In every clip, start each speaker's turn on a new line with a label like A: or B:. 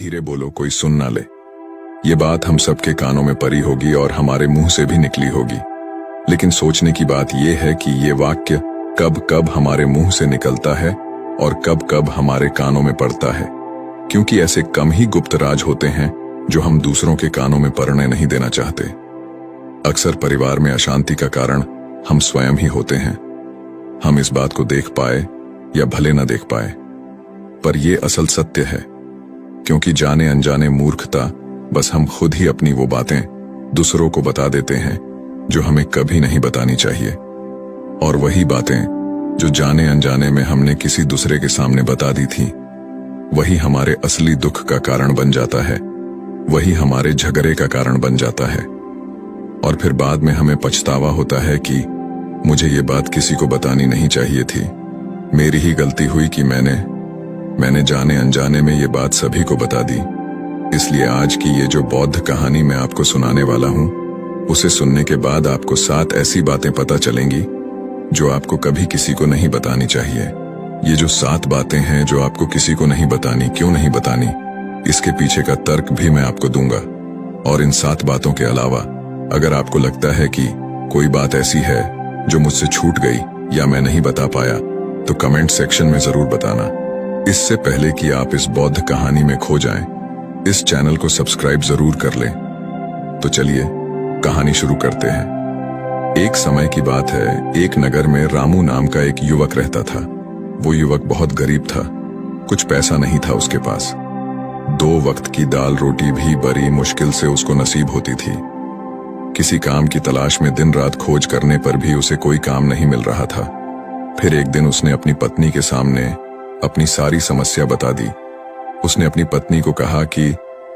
A: धीरे बोलो, कोई सुन ना ले। ये बात हम सबके कानों में पड़ी होगी और हमारे मुंह से भी निकली होगी, लेकिन सोचने की बात यह है कि ये वाक्य कब कब हमारे मुंह से निकलता है और कब कब हमारे कानों में पड़ता है, क्योंकि ऐसे कम ही गुप्त राज होते हैं जो हम दूसरों के कानों में पड़ने नहीं देना चाहते। अक्सर परिवार में अशांति का कारण हम स्वयं ही होते हैं। हम इस बात को देख पाए या भले न देख पाए, पर यह असल सत्य है, क्योंकि जाने अनजाने मूर्खता बस हम खुद ही अपनी वो बातें दूसरों को बता देते हैं जो हमें कभी नहीं बतानी चाहिए, और वही बातें जो जाने अनजाने में हमने किसी दूसरे के सामने बता दी थी, वही हमारे असली दुख का कारण बन जाता है, वही हमारे झगड़े का कारण बन जाता है। और फिर बाद में हमें पछतावा होता है कि मुझे ये बात किसी को बतानी नहीं चाहिए थी, मेरी ही गलती हुई कि मैंने जाने अनजाने में ये बात सभी को बता दी। इसलिए आज की ये जो बौद्ध कहानी मैं आपको सुनाने वाला हूं, उसे सुनने के बाद आपको 7 ऐसी बातें पता चलेंगी जो आपको कभी किसी को नहीं बतानी चाहिए। ये जो 7 बातें हैं जो आपको किसी को नहीं बतानी, क्यों नहीं बतानी, इसके पीछे का तर्क भी मैं आपको दूंगा। और इन 7 बातों के अलावा अगर आपको लगता है कि कोई बात ऐसी है जो मुझसे छूट गई या मैं नहीं बता पाया, तो कमेंट सेक्शन में जरूर बताना। इससे पहले कि आप इस बौद्ध कहानी में खो जाएं, इस चैनल को सब्सक्राइब जरूर कर लें। तो चलिए कहानी शुरू करते हैं। एक समय की बात है, एक नगर में रामू नाम का एक युवक रहता था। वो युवक बहुत गरीब था, कुछ पैसा नहीं था उसके पास। 2 वक्त की दाल रोटी भी बड़ी मुश्किल से उसको नसीब होती थी। किसी काम की तलाश में दिन रात खोज करने पर भी उसे कोई काम नहीं मिल रहा था। फिर एक दिन उसने अपनी पत्नी के सामने अपनी सारी समस्या बता दी। उसने अपनी पत्नी को कहा कि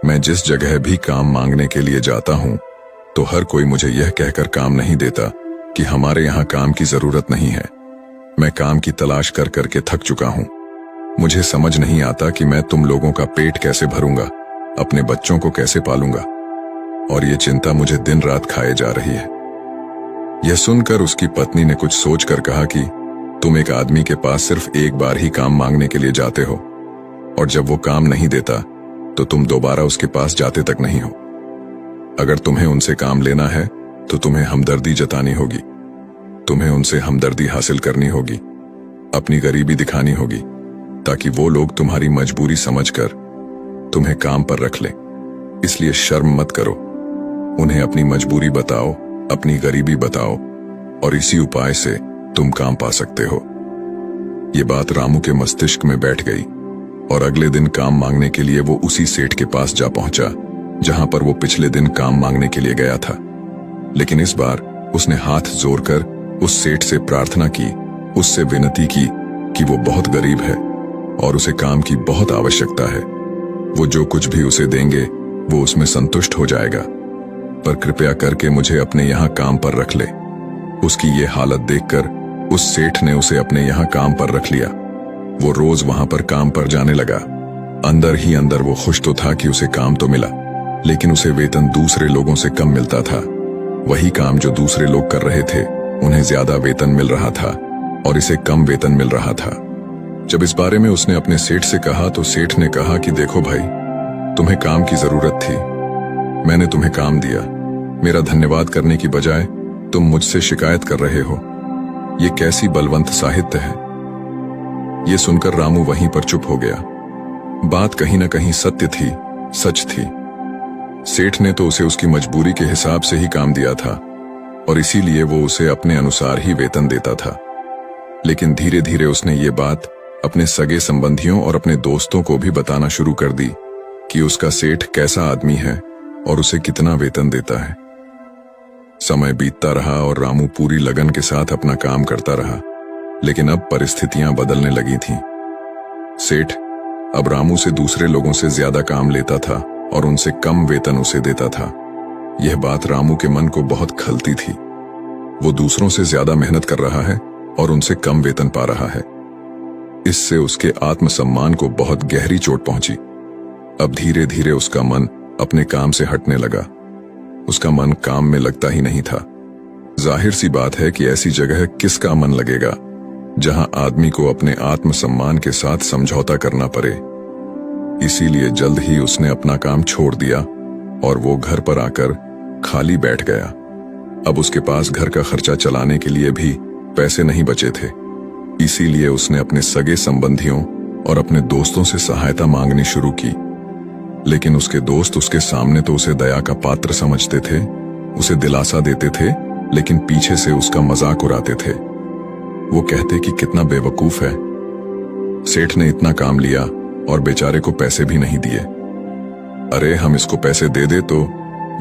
A: मैं जिस जगह भी काम मांगने के लिए जाता हूं, तो हर कोई मुझे यह कहकर काम नहीं देता कि हमारे यहाँ काम की जरूरत नहीं है। मैं काम की तलाश कर करके थक चुका हूं। मुझे समझ नहीं आता कि मैं तुम लोगों का पेट कैसे भरूंगा, अपने बच्चों को कैसे पालूंगा, और ये चिंता मुझे दिन रात खाए जा रही है। यह सुनकर उसकी पत्नी ने कुछ सोचकर कहा कि तुम एक आदमी के पास सिर्फ एक बार ही काम मांगने के लिए जाते हो, और जब वो काम नहीं देता तो तुम दोबारा उसके पास जाते तक नहीं हो। अगर तुम्हें उनसे काम लेना है तो तुम्हें हमदर्दी जतानी होगी, तुम्हें उनसे हमदर्दी हासिल करनी होगी, अपनी गरीबी दिखानी होगी, ताकि वो लोग तुम्हारी मजबूरी समझकर तुम्हें काम पर रख लें। इसलिए शर्म मत करो, उन्हें अपनी मजबूरी बताओ, अपनी गरीबी बताओ, और इसी उपाय से तुम काम पा सकते हो। ये बात रामू के मस्तिष्क में बैठ गई, और अगले दिन काम मांगने के लिए वो उसी सेठ के पास जा पहुंचा जहां पर वो पिछले दिन काम मांगने के लिए गया था। लेकिन इस बार उसने हाथ जोड़कर उस सेठ से प्रार्थना की, उससे विनती की कि वो बहुत गरीब है और उसे काम की बहुत आवश्यकता है। वो जो कुछ भी उसे देंगे वो उसमें संतुष्ट हो जाएगा, पर कृपया करके मुझे अपने यहाँ काम पर रख ले। उसकी ये हालत देखकर उस सेठ ने उसे अपने यहाँ काम पर रख लिया। वो रोज वहां पर काम पर जाने लगा। अंदर ही अंदर वो खुश तो था कि उसे काम तो मिला, लेकिन उसे वेतन दूसरे लोगों से कम मिलता था। वही काम जो दूसरे लोग कर रहे थे, उन्हें ज्यादा वेतन मिल रहा था और इसे कम वेतन मिल रहा था। जब इस बारे में उसने अपने सेठ से कहा तो सेठ ने कहा कि देखो भाई, तुम्हें काम की जरूरत थी, मैंने तुम्हें काम दिया। मेरा धन्यवाद करने की बजाय तुम मुझसे शिकायत कर रहे हो। ये कैसी बलवंत साहित्य है। ये सुनकर रामू वहीं पर चुप हो गया। बात कहीं ना कहीं सत्य थी, सच थी। सेठ ने तो उसे उसकी मजबूरी के हिसाब से ही काम दिया था, और इसीलिए वो उसे अपने अनुसार ही वेतन देता था। लेकिन धीरे धीरे उसने ये बात अपने सगे संबंधियों और अपने दोस्तों को भी बताना शुरू कर दी कि उसका सेठ कैसा आदमी है और उसे कितना वेतन देता है। समय बीतता रहा और रामू पूरी लगन के साथ अपना काम करता रहा, लेकिन अब परिस्थितियां बदलने लगी थीं। सेठ अब रामू से दूसरे लोगों से ज्यादा काम लेता था और उनसे कम वेतन उसे देता था। यह बात रामू के मन को बहुत खलती थी। वो दूसरों से ज्यादा मेहनत कर रहा है और उनसे कम वेतन पा रहा है। इससे उसके आत्मसम्मान को बहुत गहरी चोट पहुंची। अब धीरे धीरे उसका मन अपने काम से हटने लगा। उसका मन काम में लगता ही नहीं था। जाहिर सी बात है कि ऐसी जगह किसका मन लगेगा जहां आदमी को अपने आत्मसम्मान के साथ समझौता करना पड़े। इसीलिए जल्द ही उसने अपना काम छोड़ दिया और वो घर पर आकर खाली बैठ गया। अब उसके पास घर का खर्चा चलाने के लिए भी पैसे नहीं बचे थे। इसीलिए उसने अपने सगे संबंधियों और अपने दोस्तों से सहायता मांगनी शुरू की। लेकिन उसके दोस्त उसके सामने तो उसे दया का पात्र समझते थे, उसे दिलासा देते थे, लेकिन पीछे से उसका मजाक उड़ाते थे। वो कहते कि कितना बेवकूफ है, सेठ ने इतना काम लिया और बेचारे को पैसे भी नहीं दिए। अरे हम इसको पैसे दे दे तो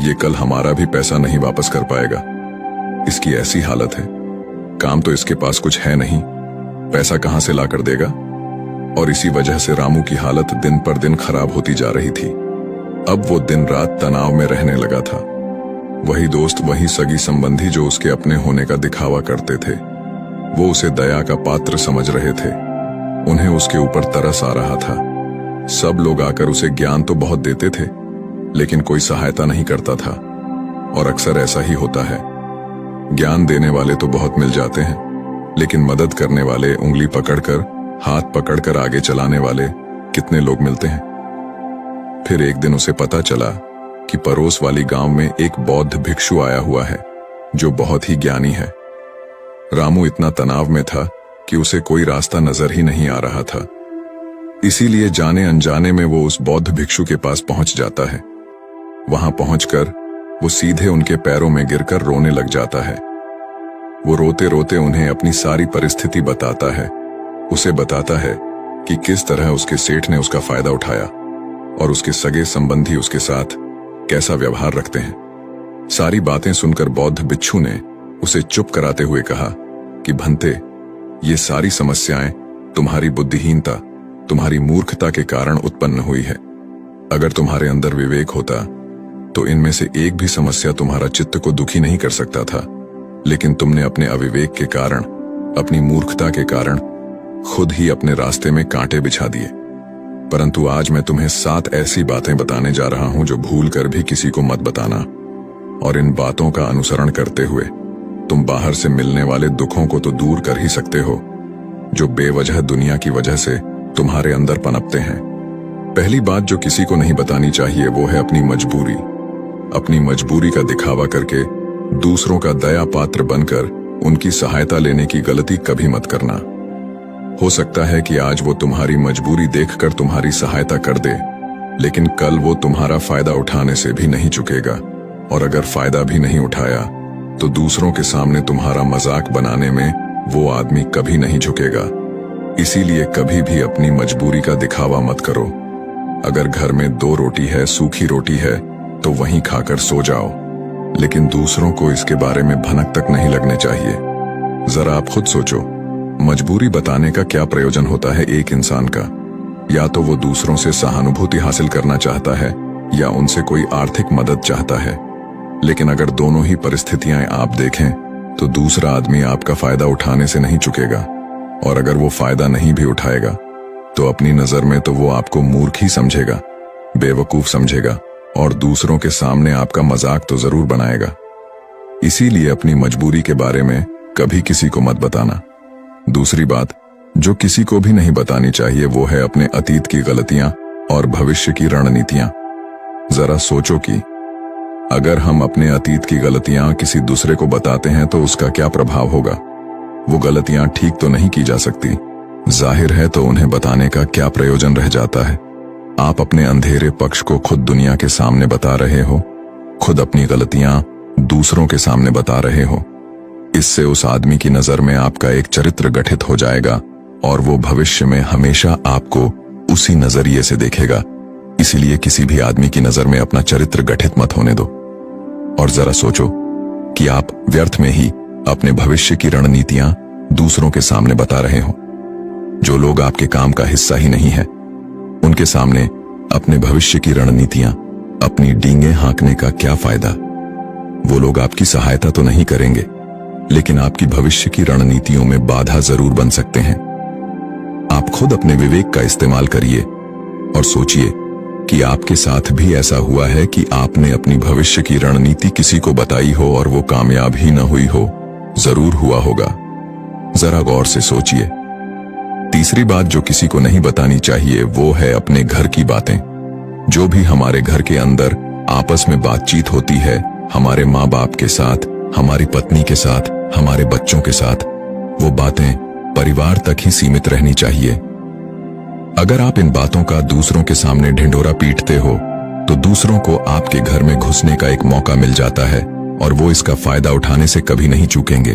A: ये कल हमारा भी पैसा नहीं वापस कर पाएगा। इसकी ऐसी हालत है, काम तो इसके पास कुछ है नहीं, पैसा कहां से ला कर देगा। और इसी वजह से रामू की हालत दिन पर दिन खराब होती जा रही थी। अब वो दिन रात तनाव में रहने लगा था। वही दोस्त, वही सगी संबंधी जो उसके अपने होने का दिखावा करते थे, वो उसे दया का पात्र समझ रहे थे। उन्हें उसके ऊपर तरस आ रहा था। सब लोग आकर उसे ज्ञान तो बहुत देते थे, लेकिन कोई सहायता नहीं करता था। और अक्सर ऐसा ही होता है, ज्ञान देने वाले तो बहुत मिल जाते हैं, लेकिन मदद करने वाले, उंगली पकड़कर, हाथ पकड़कर आगे चलाने वाले कितने लोग मिलते हैं। फिर एक दिन उसे पता चला कि पड़ोस वाली गांव में एक बौद्ध भिक्षु आया हुआ है जो बहुत ही ज्ञानी है। रामू इतना तनाव में था कि उसे कोई रास्ता नजर ही नहीं आ रहा था। इसीलिए जाने अनजाने में वो उस बौद्ध भिक्षु के पास पहुंच जाता है। वहां पहुंचकर वो सीधे उनके पैरों में गिरकर रोने लग जाता है। वो रोते रोते उन्हें अपनी सारी परिस्थिति बताता है। उसे बताता है कि किस तरह उसके सेठ ने उसका फायदा उठाया और उसके सगे संबंधी उसके साथ कैसा व्यवहार रखते हैं। सारी बातें सुनकर बौद्ध भिक्षु ने उसे चुप कराते हुए कहा कि भंते, ये सारी समस्याएं तुम्हारी बुद्धिहीनता, तुम्हारी मूर्खता के कारण उत्पन्न हुई है। अगर तुम्हारे अंदर विवेक होता तो इनमें से एक भी समस्या तुम्हारा चित्त को दुखी नहीं कर सकता था, लेकिन तुमने अपने अविवेक के कारण, अपनी मूर्खता के कारण खुद ही अपने रास्ते में कांटे बिछा दिए। परंतु आज मैं तुम्हें 7 ऐसी बातें बताने जा रहा हूं जो भूल कर भी किसी को मत बताना। और इन बातों का अनुसरण करते हुए तुम बाहर से मिलने वाले दुखों को तो दूर कर ही सकते हो, जो बेवजह दुनिया की वजह से तुम्हारे अंदर पनपते हैं। पहली बात जो किसी को नहीं बतानी चाहिए वो है अपनी मजबूरी। अपनी मजबूरी का दिखावा करके दूसरों का दया पात्र बनकर उनकी सहायता लेने की गलती कभी मत करना। हो सकता है कि आज वो तुम्हारी मजबूरी देखकर तुम्हारी सहायता कर दे, लेकिन कल वो तुम्हारा फायदा उठाने से भी नहीं चुकेगा। और अगर फायदा भी नहीं उठाया तो दूसरों के सामने तुम्हारा मजाक बनाने में वो आदमी कभी नहीं झुकेगा। इसीलिए कभी भी अपनी मजबूरी का दिखावा मत करो। अगर घर में 2 रोटी है, सूखी रोटी है, तो वहीं खाकर सो जाओ, लेकिन दूसरों को इसके बारे में भनक तक नहीं लगने चाहिए। जरा आप खुद सोचो, मजबूरी बताने का क्या प्रयोजन होता है एक इंसान का? या तो वो दूसरों से सहानुभूति हासिल करना चाहता है या उनसे कोई आर्थिक मदद चाहता है। लेकिन अगर दोनों ही परिस्थितियां आप देखें तो दूसरा आदमी आपका फायदा उठाने से नहीं चुकेगा, और अगर वो फायदा नहीं भी उठाएगा तो अपनी नजर में तो वो आपको मूर्ख ही समझेगा, बेवकूफ समझेगा, और दूसरों के सामने आपका मजाक तो जरूर बनाएगा। इसीलिए अपनी मजबूरी के बारे में कभी किसी को मत बताना। दूसरी बात जो किसी को भी नहीं बतानी चाहिए वो है अपने अतीत की गलतियां और भविष्य की रणनीतियां। जरा सोचो कि अगर हम अपने अतीत की गलतियां किसी दूसरे को बताते हैं तो उसका क्या प्रभाव होगा। वो गलतियां ठीक तो नहीं की जा सकती, जाहिर है, तो उन्हें बताने का क्या प्रयोजन रह जाता है। आप अपने अंधेरे पक्ष को खुद दुनिया के सामने बता रहे हो, खुद अपनी गलतियां दूसरों के सामने बता रहे हो। इससे उस आदमी की नजर में आपका एक चरित्र गठित हो जाएगा और वो भविष्य में हमेशा आपको उसी नजरिए से देखेगा। इसीलिए किसी भी आदमी की नजर में अपना चरित्र गठित मत होने दो। और जरा सोचो कि आप व्यर्थ में ही अपने भविष्य की रणनीतियां दूसरों के सामने बता रहे हो। जो लोग आपके काम का हिस्सा ही नहीं है, उनके सामने अपने भविष्य की रणनीतियां, अपनी डींगे हाँकने का क्या फायदा। वो लोग आपकी सहायता तो नहीं करेंगे, लेकिन आपकी भविष्य की रणनीतियों में बाधा जरूर बन सकते हैं। आप खुद अपने विवेक का इस्तेमाल करिए और सोचिए कि आपके साथ भी ऐसा हुआ है कि आपने अपनी भविष्य की रणनीति किसी को बताई हो और वो कामयाब ही न हुई हो। जरूर हुआ होगा। जरा गौर से सोचिए। तीसरी बात जो किसी को नहीं बतानी चाहिए वो है अपने घर की बातें। जो भी हमारे घर के अंदर आपस में बातचीत होती है, हमारे माँ बाप के साथ, हमारी पत्नी के साथ, हमारे बच्चों के साथ, वो बातें परिवार तक ही सीमित रहनी चाहिए। अगर आप इन बातों का दूसरों के सामने ढिंढोरा पीटते हो तो दूसरों को आपके घर में घुसने का एक मौका मिल जाता है और वो इसका फायदा उठाने से कभी नहीं चूकेंगे।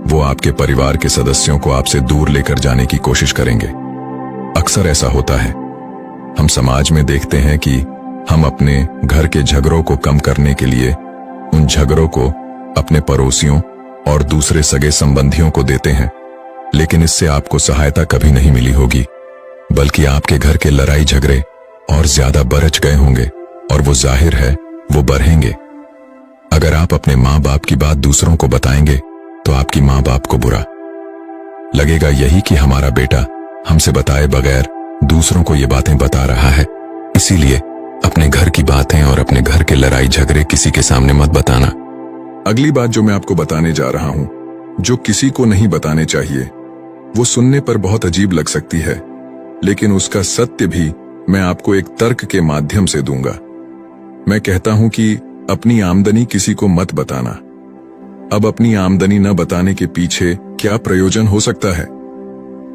A: वो आपके परिवार के सदस्यों को आपसे दूर लेकर जाने की कोशिश करेंगे। अक्सर ऐसा होता है, हम समाज में देखते हैं कि हम अपने घर के झगड़ों को कम करने के लिए उन झगड़ों को अपने पड़ोसियों और दूसरे सगे संबंधियों को देते हैं, लेकिन इससे आपको सहायता कभी नहीं मिली होगी, बल्कि आपके घर के लड़ाई झगड़े और ज्यादा बरछ गए होंगे और वो जाहिर है वो बढ़ेंगे। अगर आप अपने माँ बाप की बात दूसरों को बताएंगे तो आपकी माँ बाप को बुरा लगेगा यही कि हमारा बेटा हमसे बताए बगैर दूसरों को ये बातें बता रहा है। इसीलिए अपने घर की बातें और अपने घर के लड़ाई झगड़े किसी के सामने मत बताना। अगली बात जो मैं आपको बताने जा रहा हूं, जो किसी को नहीं बताने चाहिए, वो सुनने पर बहुत अजीब लग सकती है, लेकिन उसका सत्य भी मैं आपको एक तर्क के माध्यम से दूंगा। मैं कहता हूं कि अपनी आमदनी किसी को मत बताना। अब अपनी आमदनी न बताने के पीछे क्या प्रयोजन हो सकता है?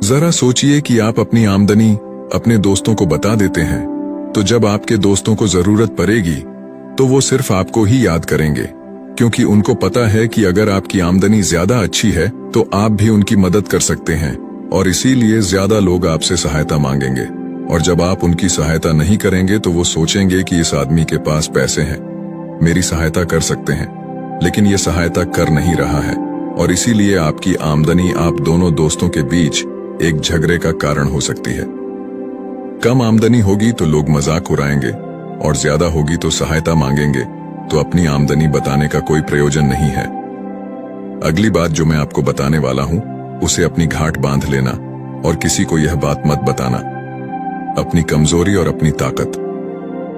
A: जरा सोचिए कि आप अपनी आमदनी अपने दोस्तों को बता देते हैं, तो जब आपके दोस्तों को जरूरत पड़ेगी तो वो सिर्फ आपको ही याद करेंगे, क्योंकि उनको पता है कि अगर आपकी आमदनी ज्यादा अच्छी है तो आप भी उनकी मदद कर सकते हैं और इसीलिए ज्यादा लोग आपसे सहायता मांगेंगे। और जब आप उनकी सहायता नहीं करेंगे तो वो सोचेंगे कि इस आदमी के पास पैसे हैं, मेरी सहायता कर सकते हैं, लेकिन ये सहायता कर नहीं रहा है और इसीलिए आपकी आमदनी आप दोनों दोस्तों के बीच एक झगड़े का कारण हो सकती है। कम आमदनी होगी तो लोग मजाक उड़ाएंगे और ज्यादा होगी तो सहायता मांगेंगे, तो अपनी आमदनी बताने का कोई प्रयोजन नहीं है। अगली बात जो मैं आपको बताने वाला हूं, उसे अपनी घाट बांध लेना और किसी को यह बात मत बताना। अपनी कमजोरी और अपनी ताकत।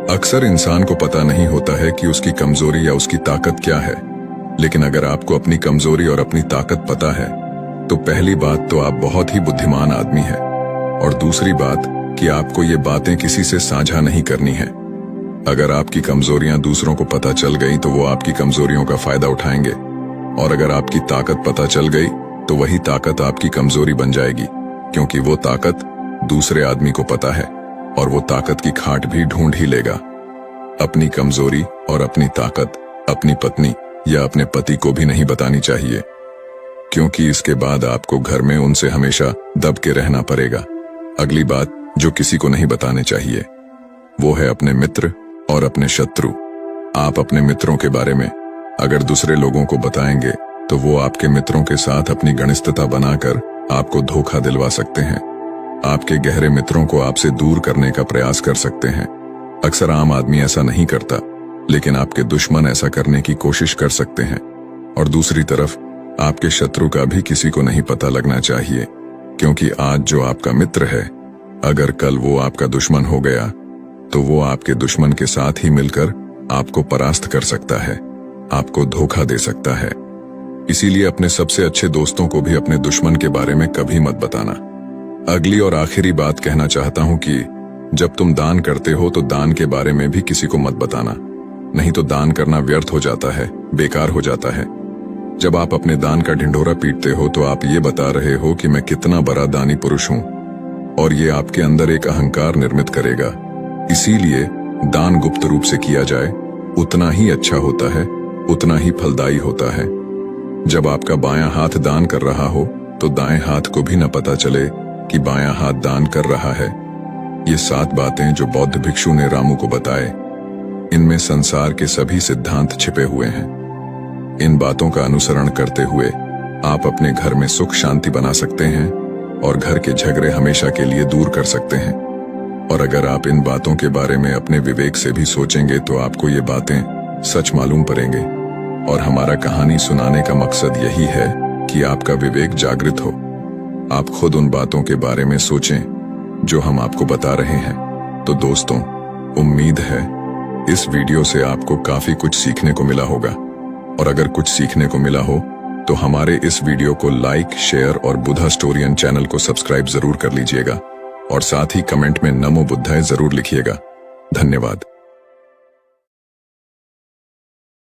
A: अक्सर इंसान को पता नहीं होता है कि उसकी कमजोरी या उसकी ताकत क्या है, लेकिन अगर आपको अपनी कमजोरी और अपनी ताकत पता है तो पहली बात तो आप बहुत ही बुद्धिमान आदमी हैं, और दूसरी बात कि आपको ये बातें किसी से साझा नहीं करनी है। अगर आपकी कमजोरियां दूसरों को पता चल गई तो वो आपकी कमजोरियों का फायदा उठाएंगे, और अगर आपकी ताकत पता चल गई तो वही ताकत आपकी कमजोरी बन जाएगी, क्योंकि वो ताकत दूसरे आदमी को पता है और वो ताकत की खाट भी ढूंढ ही लेगा। अपनी कमजोरी और अपनी ताकत अपनी पत्नी या अपने पति को भी नहीं बतानी चाहिए, क्योंकि इसके बाद आपको घर में उनसे हमेशा दब के रहना पड़ेगा। अगली बात जो किसी को नहीं बताने चाहिए वो है अपने मित्र और अपने शत्रु। आप अपने मित्रों के बारे में अगर दूसरे लोगों को बताएंगे तो वो आपके मित्रों के साथ अपनी घनिष्ठता बनाकर आपको धोखा दिलवा सकते हैं। आपके गहरे मित्रों को आपसे दूर करने का प्रयास कर सकते हैं। अक्सर आम आदमी ऐसा नहीं करता, लेकिन आपके दुश्मन ऐसा करने की कोशिश कर सकते हैं। और दूसरी तरफ आपके शत्रु का भी किसी को नहीं पता लगना चाहिए, क्योंकि आज जो आपका मित्र है, अगर कल वो आपका दुश्मन हो गया तो वो आपके दुश्मन के साथ ही मिलकर आपको परास्त कर सकता है, आपको धोखा दे सकता है। इसीलिए अपने सबसे अच्छे दोस्तों को भी अपने दुश्मन के बारे में कभी मत बताना। अगली और आखिरी बात कहना चाहता हूं कि जब तुम दान करते हो तो दान के बारे में भी किसी को मत बताना, नहीं तो दान करना व्यर्थ हो जाता है, बेकार हो जाता है। जब आप अपने दान का ढिंढोरा पीटते हो तो आप ये बता रहे हो कि मैं कितना बड़ा दानी पुरुष हूं, और ये आपके अंदर एक अहंकार निर्मित करेगा। इसीलिए दान गुप्त रूप से किया जाए उतना ही अच्छा होता है, उतना ही फलदायी होता है। जब आपका बायां हाथ दान कर रहा हो तो दाएं हाथ को भी न पता चले कि बायां हाथ दान कर रहा है। ये 7 बातें जो बौद्ध भिक्षु ने रामू को बताए, इनमें संसार के सभी सिद्धांत छिपे हुए हैं। इन बातों का अनुसरण करते हुए आप अपने घर में सुख शांति बना सकते हैं और घर के झगड़े हमेशा के लिए दूर कर सकते हैं। और अगर आप इन बातों के बारे में अपने विवेक से भी सोचेंगे तो आपको ये बातें सच मालूम पड़ेंगे। और हमारा कहानी सुनाने का मकसद यही है कि आपका विवेक जागृत हो। आप खुद उन बातों के बारे में सोचें जो हम आपको बता रहे हैं। तो दोस्तों, उम्मीद है इस वीडियो से आपको काफी कुछ सीखने को मिला होगा, और अगर कुछ सीखने को मिला हो तो हमारे इस वीडियो को लाइक, शेयर और बुधा स्टोरियन चैनल को सब्सक्राइब जरूर कर लीजिएगा और साथ ही कमेंट में नमो बुद्धाय जरूर लिखिएगा। धन्यवाद।